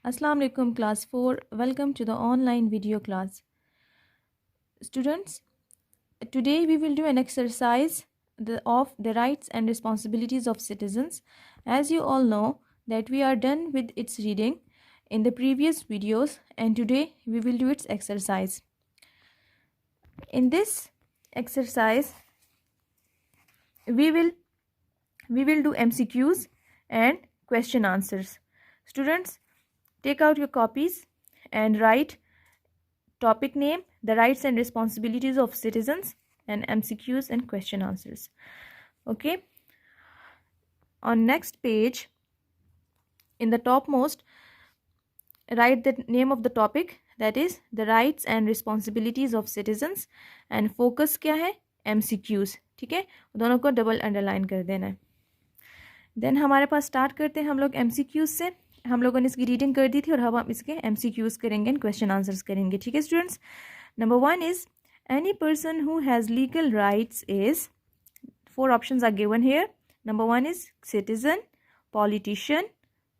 Assalamu alaikum class 4. Welcome to the online video class. Students, today we will do an exercise of the rights and responsibilities of citizens. As you all know that we are done with its reading in the previous videos, and today we will do its exercise. In this exercise we will do MCQs and question answers. Students, take out your copies and write topic name, the rights and responsibilities of citizens, and MCQs and question answers. Okay. On next page, in the topmost, write the name of the topic, that is the rights and responsibilities of citizens, and focus क्या है, MCQs. ठीक है, दोनों को double underline कर देना है. Then हमारे पास स्टार्ट करते हैं हम लोग MCQs से. हम लोगों ने इसकी रीडिंग कर दी थी और अब हम इसके MCQs करेंगे एंड क्वेश्चन आंसर्स करेंगे. ठीक है students. Number 1 is any person who has legal rights is, 4 options are given here. Number 1 is citizen, politician,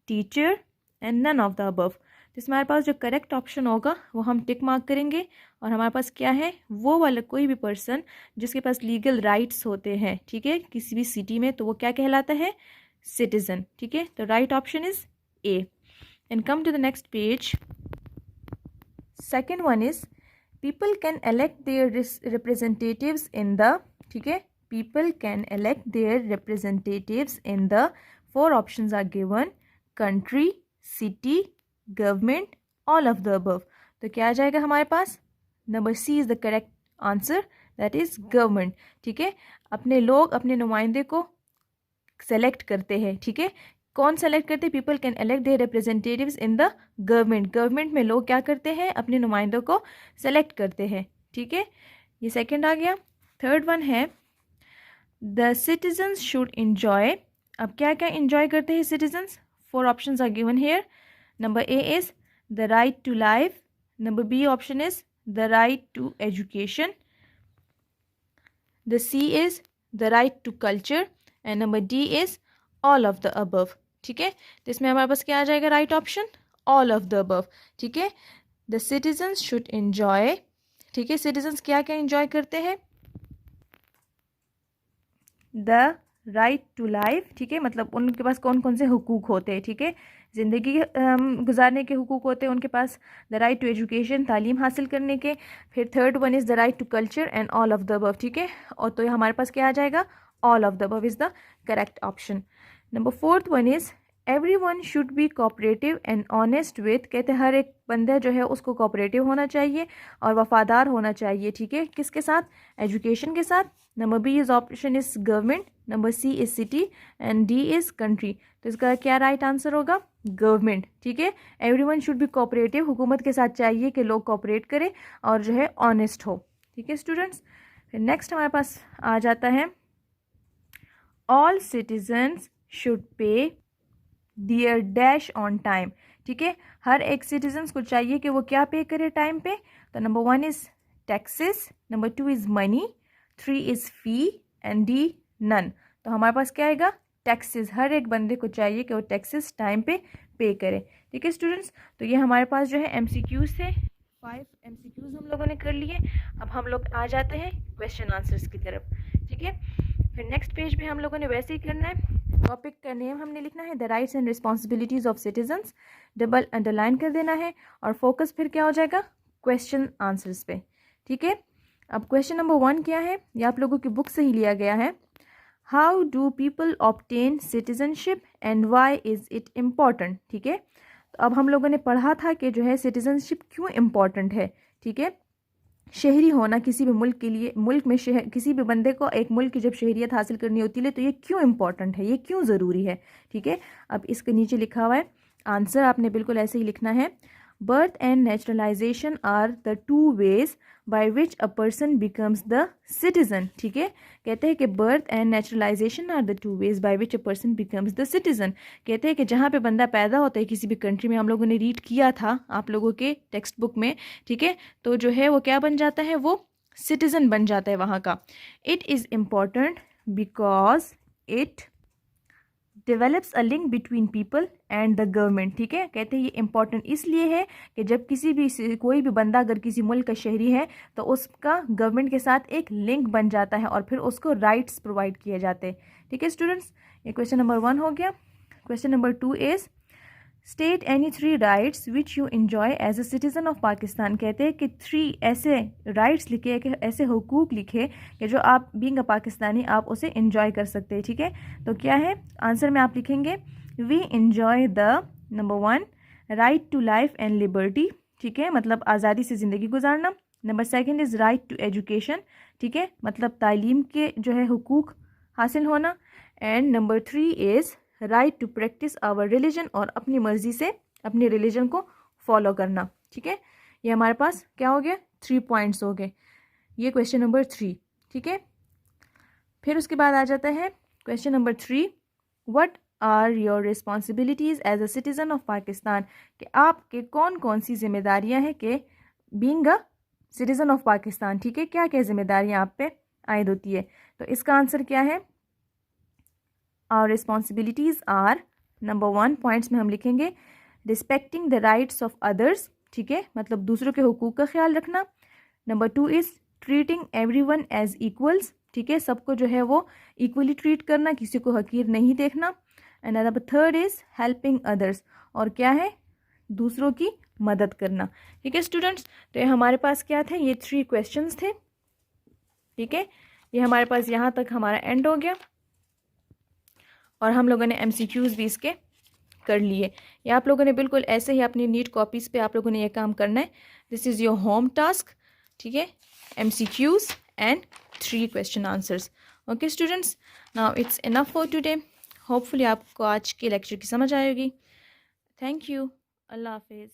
teacher and none of the above. तो इसमें हमारे पास जो करेक्ट ऑप्शन होगा वो हम टिक मार्क करेंगे और हमारे पास क्या है, वो वाला कोई भी पर्सन जिसके पास लीगल राइट्स होते हैं, ठीक है, किसी भी सिटी में, तो वो क्या कहलाता है, सिटीजन. ठीक है, तो right option is A. And come to the next page. Second one is people can elect their representatives in the, ठीक है, people can elect their representatives in the, 4 options are given, country, city, government, all of the above. तो क्या आ जाएगा हमारे पास, number C is the correct answer, that is government. ठीक है, अपने लोग अपने नुमाइंदे को सेलेक्ट करते हैं. ठीक है, कौन सेलेक्ट करते हैं, people can elect their representatives in the government. Government में लोग क्या करते हैं, अपने नुमाइंदों को सेलेक्ट करते हैं. ठीक है, ये सेकंड आ गया. थर्ड वन है द सिटीजन्स शुड इंजॉय. अब क्या क्या इंजॉय करते हैं citizens, 4 options are given here. Number A is the right to life. Number B option is the right to education. The C is the right to culture and number D is all of the above. ठीक है, तो इसमें हमारे पास क्या आ जाएगा, right option all of the above. ठीक है, द सिटीजन्स शुड एंजॉय. ठीक है, सिटीजन्स क्या क्या एंजॉय करते हैं, द राइट टू लाइफ. ठीक है, मतलब उनके पास कौन कौन से हुकूक होते हैं. ठीक है, ज़िंदगी गुजारने के हुकूक होते हैं उनके पास. द राइट टू एजुकेशन, तालीम हासिल करने के. फिर third one is the right to culture and all of the above. ठीक है, और तो हमारे पास क्या आ जाएगा, all of the above is the correct option. Number 4th one is everyone should be cooperative and honest with. कहते हैं हर एक बंदा जो है उसको कोऑपरेटिव होना चाहिए और वफादार होना चाहिए. ठीक है, किसके साथ, एजुकेशन के साथ. Number B is option is government. Number C is city and D is country. तो इसका क्या राइट आंसर होगा, गवर्नमेंट. ठीक है, एवरीवन शुड बी कोऑपरेटिव, हुकूमत के साथ चाहिए कि लोग कोऑपरेट करें और जो है ऑनेस्ट हो. ठीक है स्टूडेंट्स. फिर नेक्स्ट हमारे पास आ जाता है all citizens should pay their dash on time. ठीक है, हर एक सिटीजन्स को चाहिए कि वो क्या पे करे टाइम पे. तो number 1 is taxes. Number 2 is money. 3 is fee and D none. तो हमारे पास क्या आएगा, टैक्सेस. हर एक बंदे को चाहिए कि वो टैक्सेस टाइम पे करे. ठीक है स्टूडेंट्स, तो ये हमारे पास जो है MCQs थे. 5 MCQs हम लोगों ने कर लिए. अब हम लोग आ जाते हैं क्वेश्चन आंसर्स की तरफ. ठीक है, फिर नेक्स्ट पेज पे हम लोगों ने वैसे ही करना है. टॉपिक का नेम हमने लिखना है the rights and responsibilities of citizens, double underline कर देना है और फोकस फिर क्या हो जाएगा, क्वेश्चन आंसर्स पे. ठीक है, अब क्वेश्चन नंबर 1 क्या है, ये आप लोगों की बुक से ही लिया गया है. How do people obtain citizenship and why is it important. ठीक है, तो अब हम लोगों ने पढ़ा था कि जो है सिटीजनशिप क्यों इम्पॉर्टेंट है. ठीक है, शहरी होना किसी भी मुल्क के लिए, मुल्क में किसी भी बंदे को एक मुल्क की जब शहरियत हासिल करनी होती है तो ये क्यों इम्पॉर्टेंट है, ये क्यों ज़रूरी है. ठीक है, अब इसके नीचे लिखा हुआ है आंसर, आपने बिल्कुल ऐसे ही लिखना है. Birth and naturalisation are the 2 ways by which a person becomes the citizen. ठीक है, कहते हैं कि birth and naturalisation are the 2 ways by which a person becomes the citizen. कहते हैं कि जहाँ पे बंदा पैदा होता है किसी भी कंट्री में, हम लोगों ने रीड किया था आप लोगों के टेक्स्ट बुक में. ठीक है, तो जो है वो क्या बन जाता है, वो सिटीज़न बन जाता है वहाँ का. It is important because it develops a link between people and the government, ठीक है। कहते हैं ये इंपॉर्टेंट इसलिए है कि जब कोई भी बंदा अगर किसी मुल्क का शहरी है तो उसका गवर्नमेंट के साथ एक लिंक बन जाता है और फिर उसको राइट्स प्रोवाइड किए जाते हैं, ठीक है स्टूडेंट्स। ये क्वेश्चन नंबर 1 हो गया। Question number 2 is state any 3 rights which you enjoy as a citizen of Pakistan. कहते हैं कि 3 ऐसे राइट्स लिखे, कि ऐसे हुकूक लिखे कि जो आप बीइंग अ पाकिस्तानी आप उसे इन्जॉय कर सकते हैं, ठीक है। तो क्या है आंसर में आप लिखेंगे we enjoy the number 1 right to life and liberty, ठीक है, मतलब आज़ादी से ज़िंदगी गुजारना। Number 2 is right to education, ठीक है, मतलब तालीम के जो है हुकूक हासिल होना। And number 3 is right to practise our religion, और अपनी मर्ज़ी से अपने रिलीजन को फॉलो करना, ठीक है। ये हमारे पास क्या हो गया 3 पॉइंट्स हो गए, ये क्वेश्चन नंबर 3, ठीक है। फिर उसके बाद आ जाता है question number 3, what are your responsibilities as a citizen of Pakistan, कि आपके कौन कौन सी जिम्मेदारियाँ हैं कि being a citizen of Pakistan, ठीक है, क्या क्या जिम्मेदारियाँ आप पे आयद होती है। तो इसका आंसर क्या है, our responsibilities are, number 1 points में हम लिखेंगे respecting the rights of others, ठीक है, मतलब दूसरों के हुकूक का ख्याल रखना। Number 2 is treating everyone as equals, ठीक है, सबको जो है वो इक्वली ट्रीट करना, किसी को हकीर नहीं देखना। And number 3 is helping others, और क्या है दूसरों की मदद करना, ठीक है स्टूडेंट्स। तो ये हमारे पास क्या थे, ये 3 क्वेश्चंस थे, ठीक है। ये हमारे पास यहाँ तक हमारा एंड हो गया और हम लोगों ने MCQs भी इसके कर लिए। ये आप लोगों ने बिल्कुल ऐसे ही अपनी नीट कॉपीज़ पे आप लोगों ने ये काम करना है। This is your home task, ठीक है, MCQs and 3 question answers. Okay students, now it's enough for today. Hopefully आपको आज के लेक्चर की समझ आएगी। थैंक यू, अल्लाह हाफिज़।